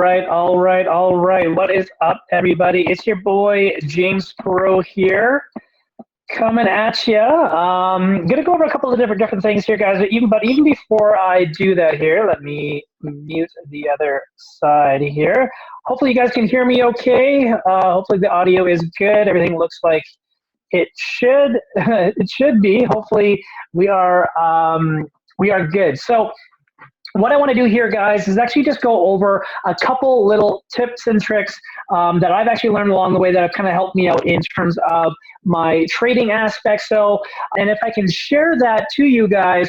all right. What is up, everybody? It's your boy James Perot here, coming at you. Gonna go over a couple of different things here, guys. But even before I do that, here, let me mute the other side here. Hopefully, you guys can hear me okay. Hopefully, the audio is good. Everything looks like it should. It should be. Hopefully, we are good. So what I want to do here, guys, is actually just go over a couple little tips and tricks that I've actually learned along the way that have kind of helped me out in terms of my trading aspect. So, and if I can share that to you guys,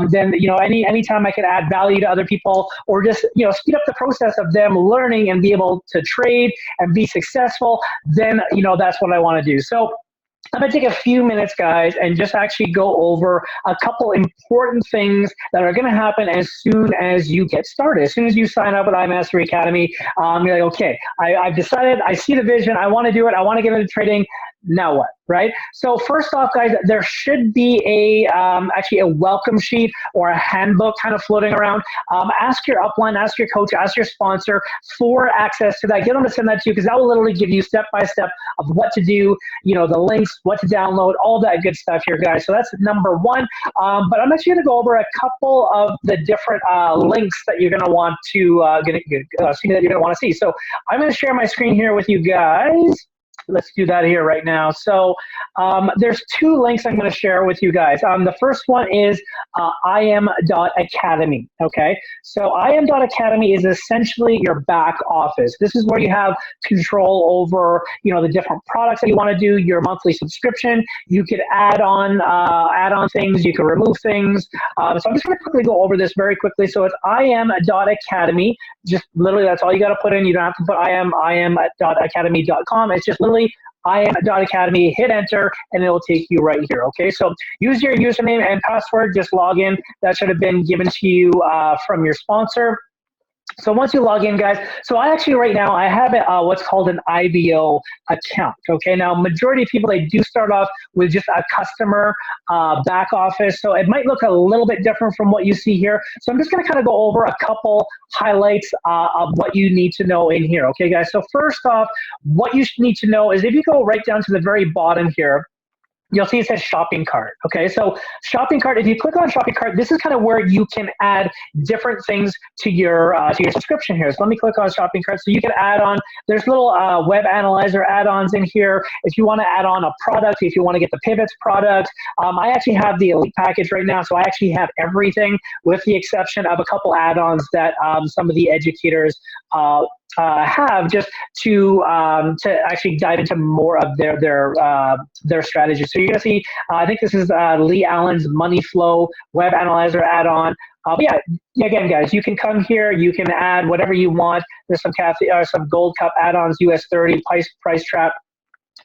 then, anytime I can add value to other people or just, speed up the process of them learning and be able to trade and be successful, then, that's what I want to do. So, I'm going to take a few minutes, guys, and just actually go over a couple important things that are going to happen as soon as you get started. As soon as you sign up with iMastery Academy, you're like, okay, I've decided, I see the vision, I want to do it, I want to get into trading. Now what, right? So first off, guys, there should be actually a welcome sheet or a handbook kind of floating around. Ask your upline, ask your coach, ask your sponsor for access to that. Get them to send that to you because that will literally give you step-by-step of what to do, the links, what to download, all that good stuff here, guys. So that's number one. But I'm actually going to go over a couple of the different links that you're going to want to see that you're going to want to see. So I'm going to share my screen here with you guys. Let's do that here right now. So there's two links I'm going to share with you guys. The first one is im.academy. Okay, so im.academy is essentially your back office. This is where you have control over, the different products that you want to do, your monthly subscription. You could add on things. You can remove things. So I'm just going to quickly go over this very quickly. So it's im.academy. Just literally, that's all you got to put in. You don't have to put im.academy.com. It's just literally im.academy, hit enter, and it will take you right here. Okay, so use your username and password, just log in. That should have been given to you from your sponsor. So once you log in, guys, so I actually right now, I have what's called an IBO account, okay? Now, majority of people, they do start off with just a customer back office, so it might look a little bit different from what you see here. So I'm just gonna kind of go over a couple highlights of what you need to know in here, okay, guys? So first off, what you need to know is if you go right down to the very bottom here, you'll see it says shopping cart. Okay, so shopping cart, if you click on shopping cart, this is kind of where you can add different things to your subscription here. So let me click on shopping cart. So you can add on, there's little web analyzer add-ons in here. If you want to add on a product, if you want to get the pivots product, I actually have the elite package right now. So I actually have everything with the exception of a couple add-ons that some of the educators have just to actually dive into more of their strategies. So you're gonna see, I think this is Lee Allen's Money Flow Web Analyzer add-on. But yeah, again, guys, you can come here, you can add whatever you want. There's some gold cup add-ons, US 30 price trap.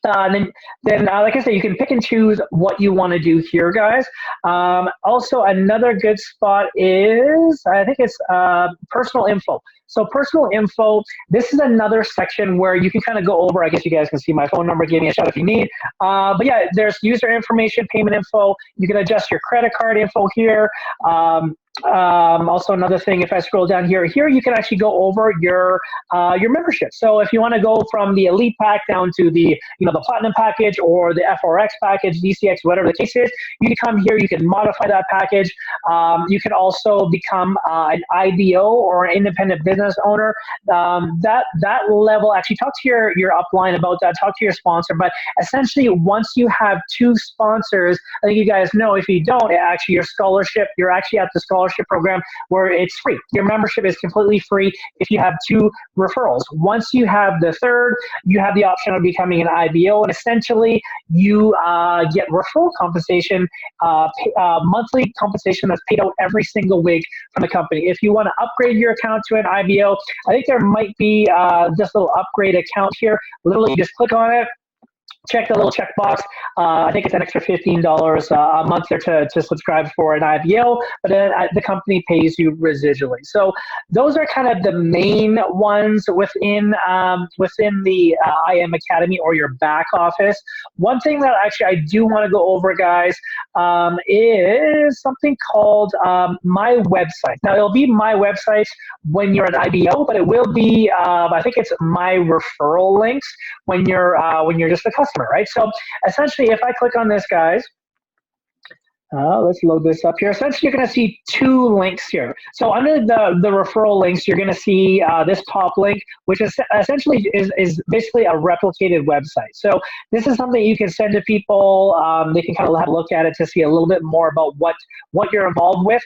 Then, like I said, you can pick and choose what you want to do here, guys. Also, another good spot is, I think it's personal info. So personal info, this is another section where you can kind of go over, I guess you guys can see my phone number, give me a shout if you need. But yeah, there's user information, payment info. You can adjust your credit card info here. Also another thing, if I scroll down here you can actually go over your membership. So if you want to go from the elite pack down to the the platinum package or the FRX package, DCX, whatever the case is, you can come here, you can modify that package. You can also become an IBO or an independent business owner. That level, actually talk to your upline about that, talk to your sponsor. But essentially, once you have two sponsors, I think you guys know, if you don't, actually your scholarship, you're actually at the scholarship program where it's free. Your membership is completely free if you have two referrals. Once you have the third, you have the option of becoming an IBO, and essentially you get referral compensation, monthly compensation that's paid out every single week from the company. If you want to upgrade your account to an IBO, I think there might be this little upgrade account here. Literally, you just click on it, check the little checkbox. I think it's an extra $15 a month there to subscribe for an IPO, but then the company pays you residually. So those are kind of the main ones within the IM Academy or your back office. One thing that actually I do want to go over, guys, is something called my website. Now, it'll be my website when you're an IBO, but it will be I think it's my referral links when you're just a customer, right? So essentially, if I click on this, guys, let's load this up here. Essentially, you're going to see two links here. So under the referral links, you're going to see this top link, which is essentially is basically a replicated website. So this is something you can send to people. They can kind of have a look at it to see a little bit more about what you're involved with.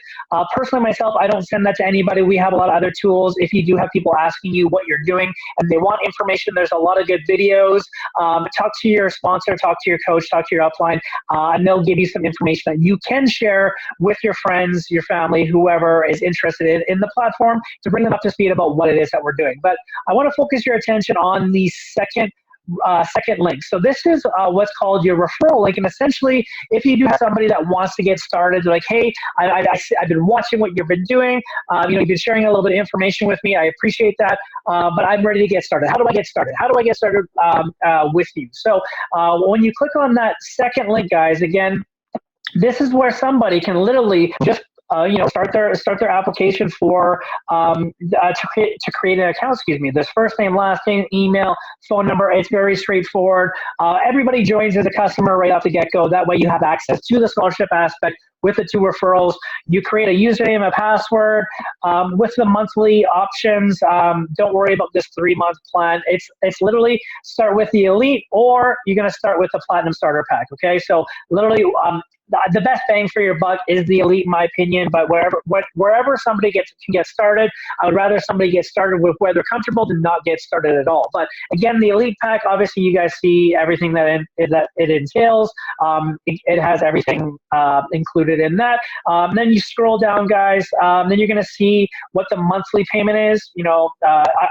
Personally, myself, I don't send that to anybody. We have a lot of other tools. If you do have people asking you what you're doing and they want information, there's a lot of good videos. Talk to your sponsor, talk to your coach, talk to your upline, and they'll give you some information that you can share with your friends, your family, whoever is interested in the platform to bring them up to speed about what it is that we're doing. But I want to focus your attention on the second link. So this is what's called your referral link. And essentially, if you do have somebody that wants to get started, like, hey, I've been watching what you've been doing. You've been sharing a little bit of information with me. I appreciate that. But I'm ready to get started. How do I get started? How do I get started with you? So when you click on that second link, guys, again, this is where somebody can literally just start their application for to create an account. Excuse me. There's first name, last name, email, phone number. It's very straightforward. Everybody joins as a customer right off the get-go. That way you have access to the scholarship aspect with the two referrals. You create a username, a password. With the monthly options, don't worry about this 3-month plan. It's literally start with the elite, or you're going to start with the platinum starter pack. Okay, so literally. The best bang for your buck is the elite, in my opinion, but wherever somebody can get started, I would rather somebody get started with where they're comfortable than not get started at all. But again, the elite pack, obviously you guys see everything that it entails. It has everything included in that. Then you scroll down, guys, then you're going to see what the monthly payment is.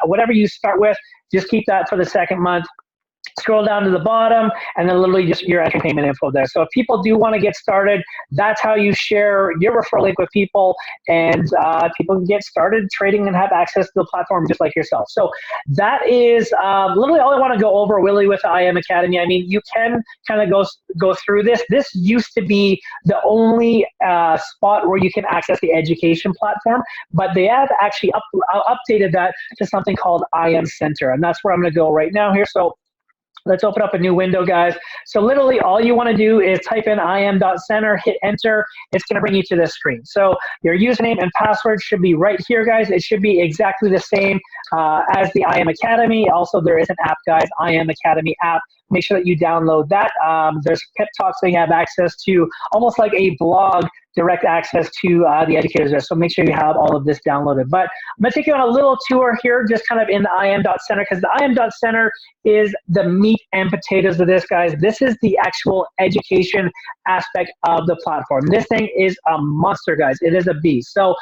Whatever you start with, just keep that for the second month. Scroll down to the bottom, and then literally just your entry payment info there. So if people do want to get started, that's how you share your referral link with people, and people can get started trading and have access to the platform just like yourself. So that is literally all I want to go over, Willie, with the IM Academy. I mean, you can kind of go through this. This used to be the only spot where you can access the education platform, but they have actually updated that to something called IM Center, and that's where I'm going to go right now here. So let's open up a new window, guys. So literally all you want to do is type in im.center, hit enter. It's going to bring you to this screen. So your username and password should be right here, guys. It should be exactly the same as the IM Academy. Also, there is an app, guys, IM Academy app. Make sure that you download that. There's pep talks that you have access to, almost like a blog, direct access to the educators there. So make sure you have all of this downloaded. But I'm going to take you on a little tour here, just kind of in the im.center, because the im.center is the meat and potatoes of this, guys. This is the actual education aspect of the platform. This thing is a monster, guys. It is a beast. So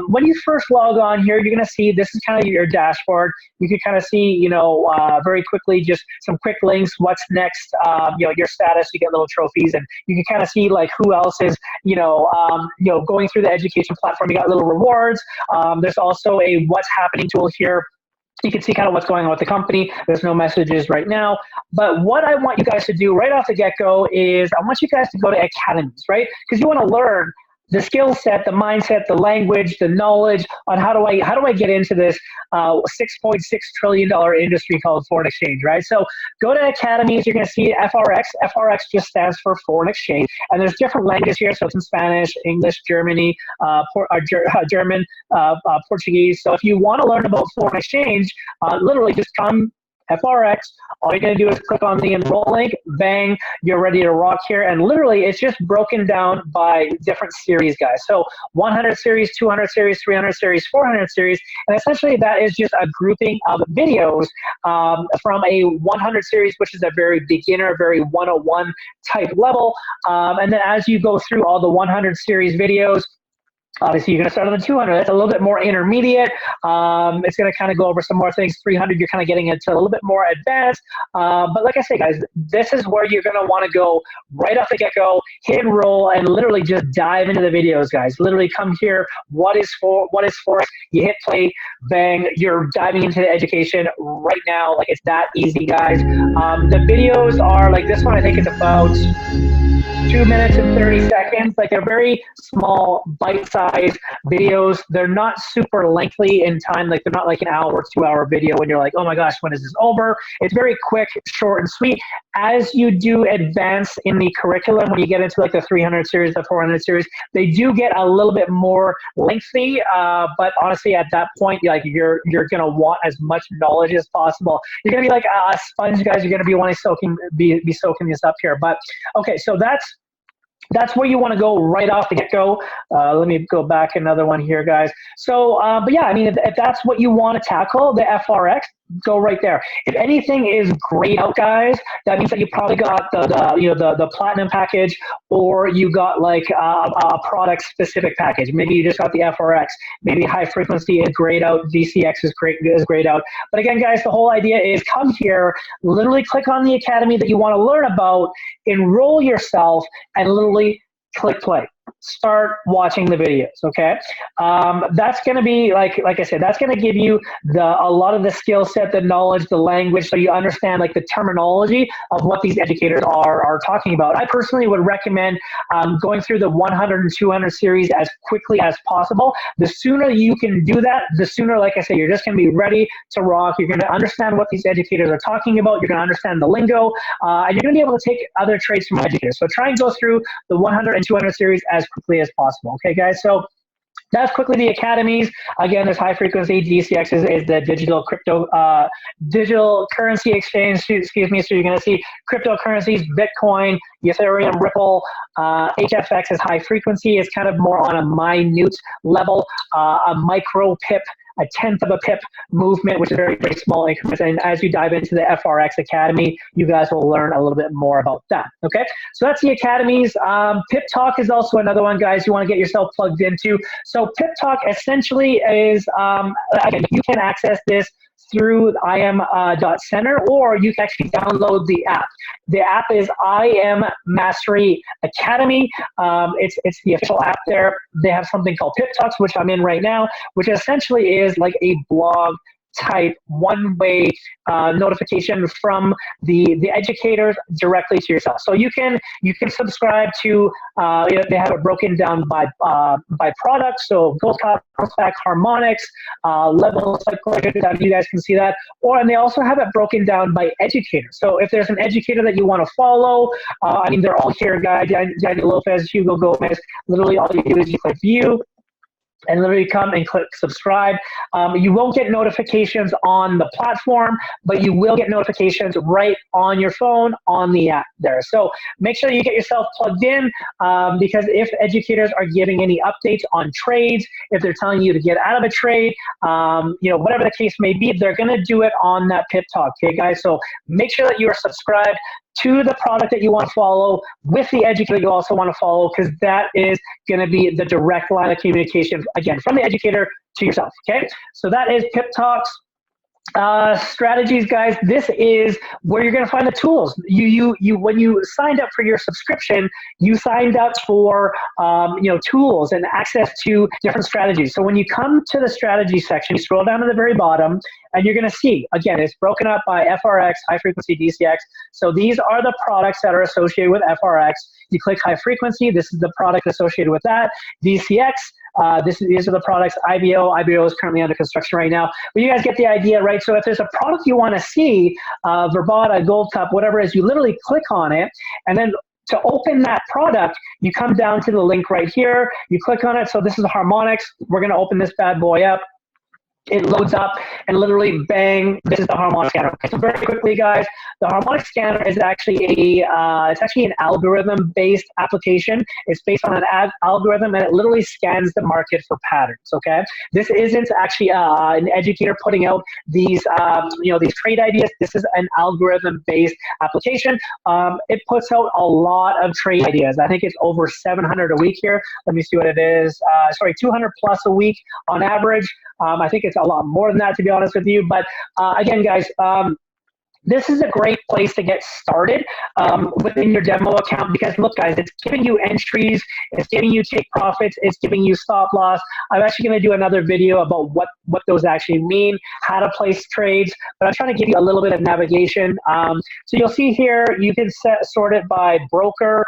when you first log on here, you're going to see this is kind of your dashboard. You can kind of see, very quickly, just some quick links, what's next, your status. You get little trophies, and you can kind of see like who else is, going through the education platform. You got little rewards. There's also a what's happening tool here. You can see kind of what's going on with the company. There's no messages right now. But what I want you guys to do right off the get-go is I want you guys to go to academies, right? Because you want to learn the skill set, the mindset, the language, the knowledge on how do I get into this $6.6 trillion industry called foreign exchange, right? So go to academies. You're going to see FRX. FRX just stands for foreign exchange, and there's different languages here. So it's in Spanish, English, German, Portuguese. So if you want to learn about foreign exchange, literally just come FRX. All you're going to do is click on the enroll link, bang, you're ready to rock here. And literally, it's just broken down by different series, guys. So 100 series, 200 series, 300 series, 400 series. And essentially, that is just a grouping of videos from a 100 series, which is a very beginner, very 101 type level. And then as you go through all the 100 series videos, Obviously, you're going to start on the 200. That's a little bit more intermediate. It's going to kind of go over some more things. 300, you're kind of getting into a little bit more advanced. But like I say, guys, this is where you're going to want to go right off the get-go, hit and roll, and literally just dive into the videos, guys. Literally come here. What is for? You hit play, bang. You're diving into the education right now. Like, it's that easy, guys. The videos are like this one. I think it's about 2 minutes and 30 seconds. Like, they're very small, bite-sized videos. They're not super lengthy in time. Like, they're not like an hour or 2 hour video when you're like, oh my gosh, when is this over? It's very quick, short, and sweet. As you do advance in the curriculum, when you get into like the 300 series, the 400 series, they do get a little bit more lengthy. But honestly, at that point, like, you're gonna want as much knowledge as possible. You're gonna be like a sponge, guys. You're gonna be wanting be soaking this up here. But okay, so that's where you want to go right off the get-go. Let me go back another one here, guys. So, but yeah, I mean, if that's what you want to tackle, the FRX, go right there. If anything is grayed out, guys, that means that you probably got the platinum package, or you got like a product specific package. Maybe you just got the FRX. Maybe high frequency is grayed out. DCX is grayed out. But again, guys, the whole idea is come here, literally click on the academy that you want to learn about, enroll yourself, and literally click play. Start watching the videos, okay? That's going to be, like I said, that's going to give you a lot of the skill set, the knowledge, the language, so you understand like the terminology of what these educators are talking about. I personally would recommend going through the 100 and 200 series as quickly as possible. The sooner you can do that, the sooner, like I said, you're just going to be ready to rock. You're going to understand what these educators are talking about. You're going to understand the lingo, and you're going to be able to take other trades from educators. So try and go through the 100 and 200 series as quickly as possible. Okay, guys? So that's quickly the academies. Again, there's high frequency. DCX is the digital currency exchange. Excuse me. So you're going to see cryptocurrencies, Bitcoin, Ethereum, Ripple. HFX is high frequency. It's kind of more on a minute level, a micro pip, a tenth of a pip movement, which is very, very small increments. And as you dive into the FRX Academy, you guys will learn a little bit more about that. Okay, so that's the academies. Pip Talk is also another one, guys, you want to get yourself plugged into. So Pip Talk essentially is, again, you can access this through IM.Center, or you can actually download the app. The app is IM Mastery Academy. It's the official app there. They have something called Pip Talks, which I'm in right now, which essentially is like a blog type one-way notification from the educators directly to yourself. So you can subscribe to they have it broken down by product. So gold, back harmonics, level psychological. You guys can see that. And they also have it broken down by educator. So if there's an educator that you want to follow, I mean, they're all here, guys. Daniel Lopez, Hugo Gomez. Literally, all you do is you click view, and literally come and click subscribe. You won't get notifications on the platform, but you will get notifications right on your phone on the app there. So make sure you get yourself plugged in, because if educators are giving any updates on trades, if they're telling you to get out of a trade, whatever the case may be, they're going to do it on that Pip Talk. Okay, guys? So make sure that you are subscribed to the product that you want to follow with the educator you also want to follow, because that is going to be the direct line of communication, again, from the educator to yourself, okay? So that is Pip Talks. Strategies, guys, this is where you're going to find the tools. You when you signed up for your subscription, you signed up for tools and access to different strategies. So when you come to the strategy section, you scroll down to the very bottom, and you're going to see, again, it's broken up by FRX, high frequency, DCX. So these are the products that are associated with FRX. You click high frequency, this is the product associated with that. DCX, these are the products. IBO is currently under construction right now. But you guys get the idea, right? So if there's a product you want to see, Verbata, Gold Cup, whatever it is, you literally click on it, and then to open that product, you come down to the link right here. You click on it. So this is harmonics. We're going to open this bad boy up. it loads up and literally bang, this is the harmonic scanner. Okay, so very quickly, guys, the harmonic scanner is actually it's actually an algorithm based application. It's based on an algorithm, and it literally scans the market for patterns. Okay, this isn't actually an educator putting out these these trade ideas. This is an algorithm based application. It puts out a lot of trade ideas. I think it's over 700 a week here. Let me see what it is. 200 plus a week on average. I think it's a lot more than that, to be honest with you. But again, guys, this is a great place to get started within your demo account, because look, guys, it's giving you entries, it's giving you take profits, it's giving you stop loss. I'm actually going to do another video about what those actually mean, how to place trades, but I'm trying to give you a little bit of navigation. So you'll see here, you can sort it by broker.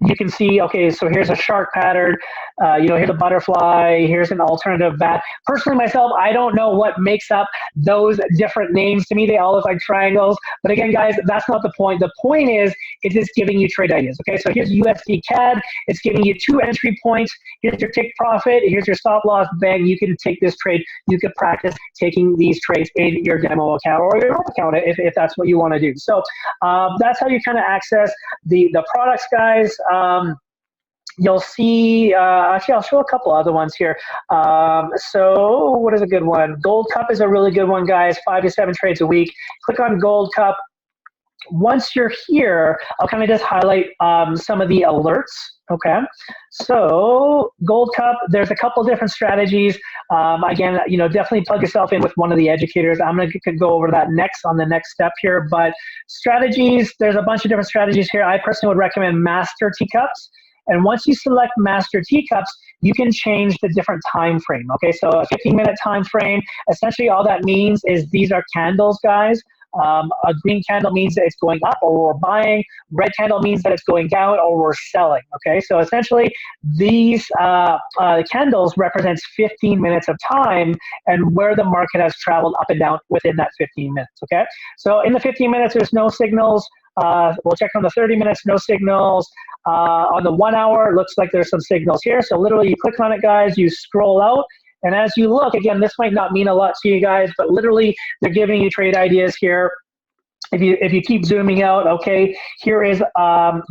You can see, okay, so here's a shark pattern, here's a butterfly, here's an alternative bat. Personally, myself, I don't know what makes up those different names. To me, they all look like triangles. But again, guys, that's not the point. The point is, it's just giving you trade ideas. Okay, so here's USD CAD. It's giving you 2 entry points. Here's your take profit. Here's your stop loss. Bang, you can take this trade. You could practice taking these trades in your demo account or your home account if that's what you want to do. So that's how you kind of access the products, guys. You'll see, actually, I'll show a couple other ones here. So what is a good one? Gold Cup is a really good one, guys. 5 to 7 trades a week. Click on Gold Cup. Once you're here, I'll kind of just highlight some of the alerts. Okay, so Gold Cup, there's a couple different strategies. Again, definitely plug yourself in with one of the educators. I'm going to go over that next on the next step here. But strategies, there's a bunch of different strategies here. I personally would recommend Master Teacups. And once you select Master Teacups, you can change the different time frame. Okay, so a 15-minute time frame. Essentially, all that means is these are candles, guys. A green candle means that it's going up or we're buying. Red candle means that it's going down or we're selling. Okay, so essentially these candles represents 15 minutes of time and where the market has traveled up and down within that 15 minutes. Okay, so in the 15 minutes, there's no signals. We'll check on the 30 minutes, no signals. On the 1 hour, it looks like there's some signals here. So literally you click on it, guys, you scroll out. And as you look, again, this might not mean a lot to you guys, but literally they're giving you trade ideas here. If you keep zooming out, okay, here is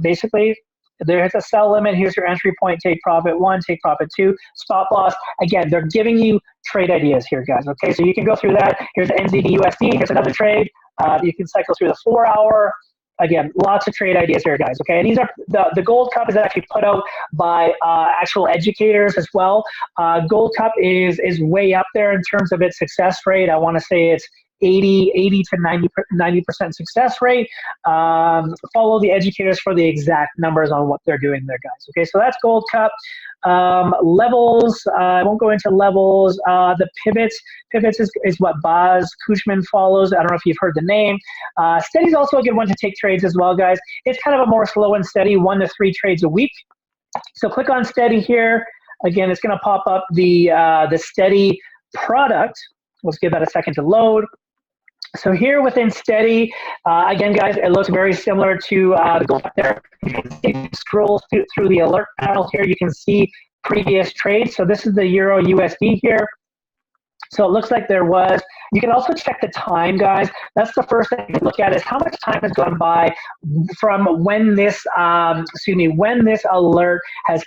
basically, there's a sell limit. Here's your entry point, take profit 1, take profit 2, stop loss. Again, they're giving you trade ideas here, guys, okay? So you can go through that. Here's the NZD USD, here's another trade. You can cycle through the 4 hour. Again, lots of trade ideas here, guys, okay? And these are, the Gold Cup is actually put out by actual educators as well. Gold Cup is way up there in terms of its success rate. I want to say it's 80 to 90% success rate. Follow the educators for the exact numbers on what they're doing there, guys. Okay, so that's Gold Cup. Levels, I won't go into levels. The pivots is what Baz Kuchman follows. I don't know if you've heard the name. Steady is also a good one to take trades as well, guys. It's kind of a more slow and steady, 1 to 3 trades a week. So click on Steady here. Again, it's going to pop up the Steady product. Let's give that a second to load. So here within Steady, again, guys, it looks very similar to the Gold Cup there. If you scroll through the alert panel here, you can see previous trades. So this is the Euro USD here. So it looks like there was, you can also check the time, guys. That's the first thing to look at is how much time has gone by from when this, when this alert has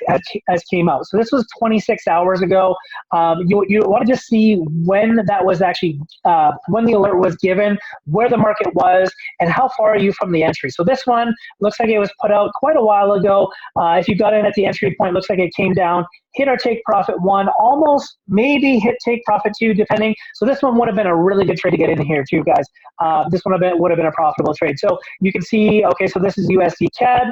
came out. So this was 26 hours ago. You want to just see when that was actually, when the alert was given, where the market was, and how far are you from the entry. So this one looks like it was put out quite a while ago. If you got in at the entry point, looks like it came down, hit our take profit 1, almost maybe hit take profit 2, depending. So this one would have been a really good trade to get in here too, guys. This one would have been a profitable trade. So you can see, okay, so this is USD CAD.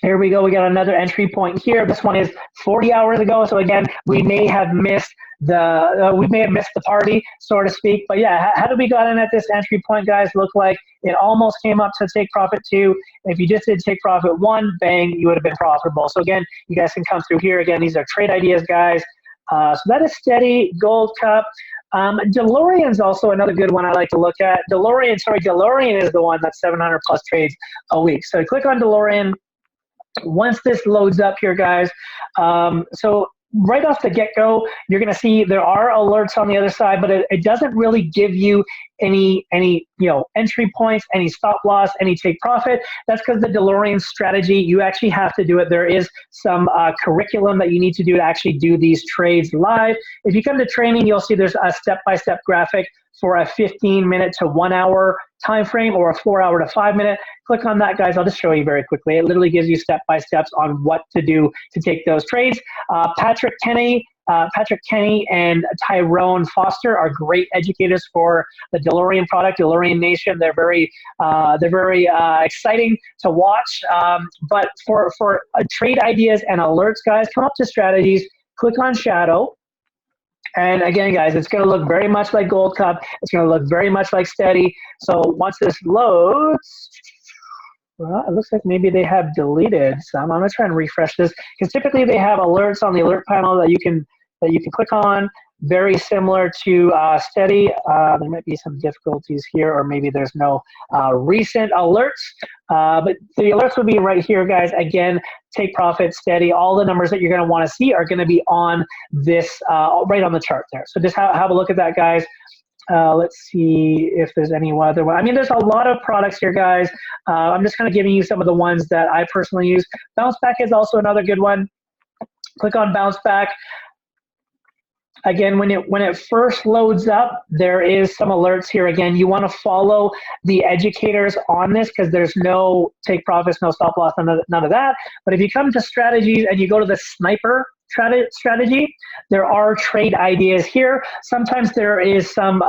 Here we go. We got another entry point here. This one is 40 hours ago. So again, we may have missed the party, so to speak. But yeah, how did we got in at this entry point, guys? Look like it almost came up to take profit 2. If you just did take profit 1, bang, you would have been profitable. So again, you guys can come through here. Again, these are trade ideas, guys. So that is Steady, Gold Cup. DeLorean's also another good one I like to look at. DeLorean is the one that's 700 plus trades a week. So click on DeLorean. Once this loads up here, guys, so right off the get-go, you're going to see there are alerts on the other side, but it doesn't really give you any entry points, any stop loss, any take profit. That's because the DeLorean strategy, you actually have to do it. There is some curriculum that you need to do to actually do these trades live. If you come to training, you'll see there's a step-by-step graphic for a 15-minute to 1 hour time frame, or a 4 hour to 5 minute. Click on that, guys. I'll just show you very quickly. It literally gives you step-by-steps on what to do to take those trades. Patrick Kenny and Tyrone Foster are great educators for the DeLorean product, DeLorean Nation. They're very exciting to watch. But for trade ideas and alerts, guys, come up to strategies, click on Shadow. And again, guys, it's going to look very much like Gold Cup. It's going to look very much like Steady. So once this loads, well, it looks like maybe they have deleted some. I'm going to try and refresh this, because typically they have alerts on the alert panel that you can click on. Very similar to Steady. There might be some difficulties here, or maybe there's no recent alerts. But the alerts will be right here, guys. Again, take profit, Steady. All the numbers that you're going to want to see are going to be on this, right on the chart there. So just have a look at that, guys. Let's see if there's any other one. I mean, there's a lot of products here, guys. I'm just kind of giving you some of the ones that I personally use. Bounce Back is also another good one. Click on Bounce Back. Again, when it first loads up, there is some alerts here. Again, you want to follow the educators on this, because there's no take profits, no stop loss, none of that. But if you come to strategies and you go to the sniper strategy, there are trade ideas here. Sometimes there is some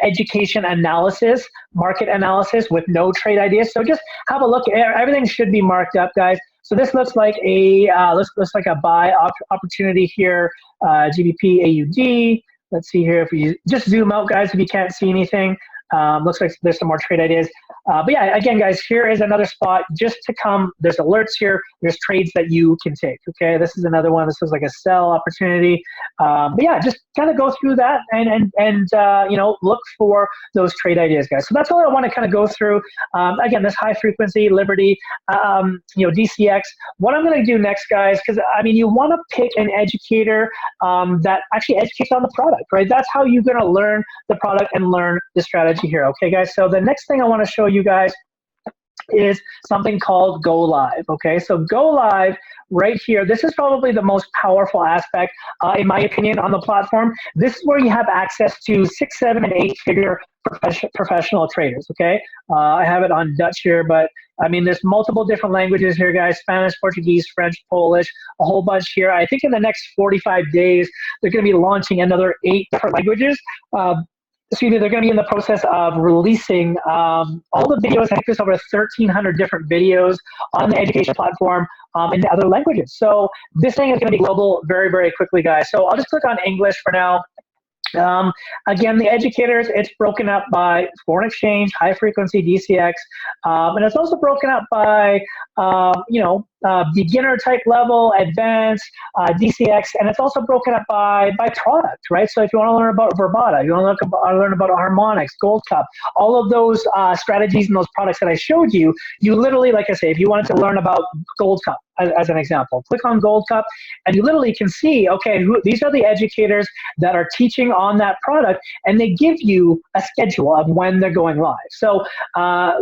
education analysis, market analysis with no trade ideas. So just have a look. Everything should be marked up, guys. So this looks like a buy opportunity here. GBP AUD. Let's see here. If we just zoom out, guys, if you can't see anything. Looks like there's some more trade ideas. But yeah, again, guys, here is another spot just to come. There's alerts here. There's trades that you can take. Okay, this is another one. This is like a sell opportunity. But yeah, just kind of go through that and look for those trade ideas, guys. So that's all I want to kind of go through. Again, this high frequency, Liberty, DCX. What I'm going to do next, guys, because I mean, you want to pick an educator that actually educates on the product, right? That's how you're going to learn the product and learn the strategy here. Okay, guys. So the next thing I want to show you guys is something called Go Live. Okay, so Go Live right here. This is probably the most powerful aspect, in my opinion, on the platform. This is where you have access to 6, 7, and 8-figure professional traders. Okay, I have it on Dutch here, but I mean, there's multiple different languages here, guys. Spanish, Portuguese, French, Polish, a whole bunch here. I think in the next 45 days, they're going to be launching another 8 different languages. They're going to be in the process of releasing all the videos. I think there's over 1,300 different videos on the education platform in other languages. So this thing is going to be global very, very quickly, guys. So I'll just click on English for now. Again, the educators, it's broken up by foreign exchange, high frequency, DCX, and it's also broken up by, beginner type level, advanced, DCX, and it's also broken up by product, right? So if you want to learn about Verbata, you want to learn about harmonics, Gold Cup, all of those strategies and those products that I showed you, you literally, like I say, if you wanted to learn about Gold Cup, as an example, click on Gold Cup, and you literally can see, okay, these are the educators that are teaching on that product, and they give you a schedule of when they're going live. So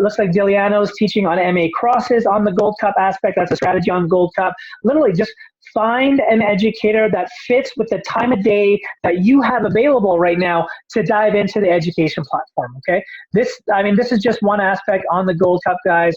looks like Diliano's teaching on MA crosses on the Gold Cup aspect. That's a strategy on Gold Cup. Literally just find an educator that fits with the time of day that you have available right now to dive into the education platform, okay? This is just one aspect on the Gold Cup, guys.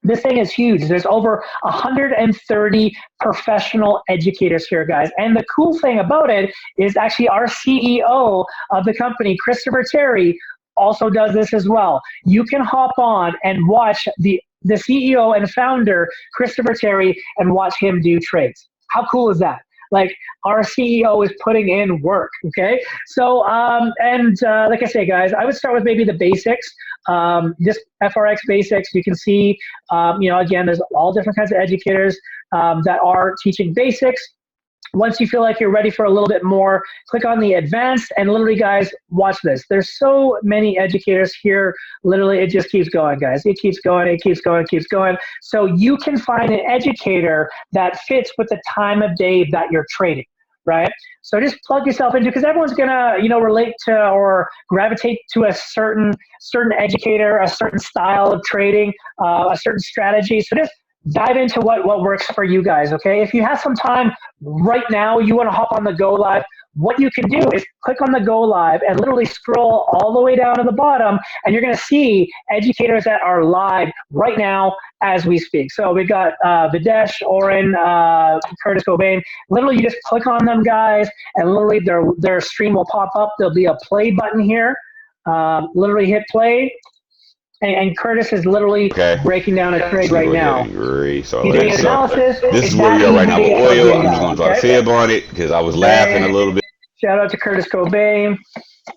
This thing is huge. There's over 130 professional educators here, guys. And the cool thing about it is actually our CEO of the company, Christopher Terry, also does this as well. You can hop on and watch the CEO and founder, Christopher Terry, and watch him do trades. How cool is that? Like, our CEO is putting in work, okay? So, like I say, guys, I would start with maybe the basics, just FRX basics. You can see, again, there's all different kinds of educators that are teaching basics. Once you feel like you're ready for a little bit more, click on the advanced, and literally, guys, watch this. There's so many educators here. Literally, it just keeps going, guys. It keeps going, it keeps going, it keeps going. So you can find an educator that fits with the time of day that you're trading, right? So just plug yourself into, because everyone's gonna, relate to or gravitate to a certain educator, a certain style of trading, a certain strategy. So just dive into what works for you guys, okay? If you have some time right now, you want to hop on the Go Live, what you can do is click on the Go Live and literally scroll all the way down to the bottom, and you're going to see educators that are live right now as we speak. So we got Videsh, Oren, Curtis Cobain. Literally, you just click on them, guys, and literally their stream will pop up. There'll be a play button here. Literally hit play. And Curtis is literally breaking down a trade right now. So, he's doing analysis. This is where we are right now with oil. I'm just going to drop a fib on it because I was laughing a little bit. Shout out to Curtis Cobain.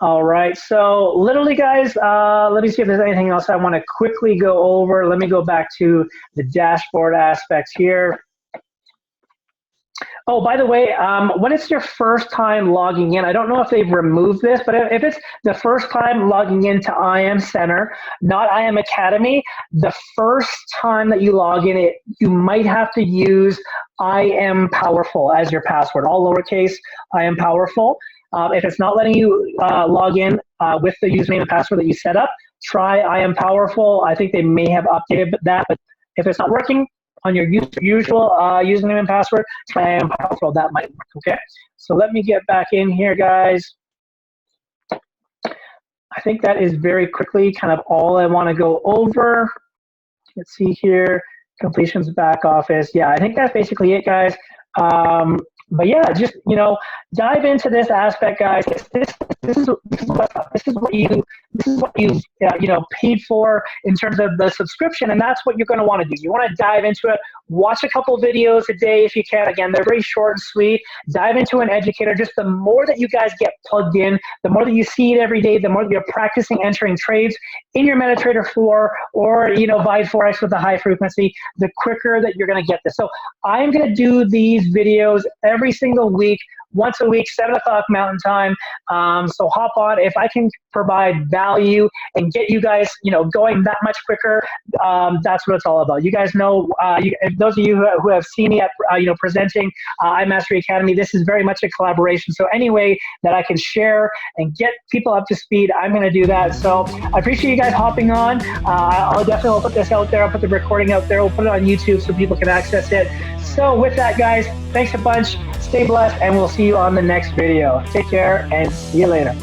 All right. So literally, guys, let me see if there's anything else I want to quickly go over. Let me go back to the dashboard aspects here. Oh, by the way, when it's your first time logging in, I don't know if they've removed this, but if it's the first time logging into IM Center, not IM Academy, the first time that you log in, you might have to use I am powerful as your password, all lowercase, I am powerful. If it's not letting you log in with the username and password that you set up, try I am powerful. I think they may have updated that, but if it's not working, on your usual username and password, try I am powerful. That might work, okay? So let me get back in here, guys. I think that is very quickly kind of all I want to go over. Let's see here, completions back office. Yeah, I think that's basically it, guys. But yeah, just, dive into this aspect, guys. This is what you paid for in terms of the subscription, and that's what you're going to want to do. You want to dive into it. Watch a couple videos a day if you can. Again, they're very short and sweet. Dive into an educator. Just the more that you guys get plugged in, the more that you see it every day, the more that you're practicing entering trades in your MetaTrader 4 or Vibe Forex with the high frequency, the quicker that you're going to get this. So I'm going to do these videos every single week, once a week, 7 o'clock Mountain Time. So hop on. If I can provide value and get you guys, going that much quicker, that's what it's all about. You guys know, those of you who have seen me at, presenting iMastery Academy, this is very much a collaboration. So any way that I can share and get people up to speed, I'm going to do that. So I appreciate you guys hopping on. I'll definitely put this out there. I'll put the recording out there. We'll put it on YouTube so people can access it. So with that, guys, thanks a bunch. Stay blessed, and we'll see you on the next video. Take care, and see you later.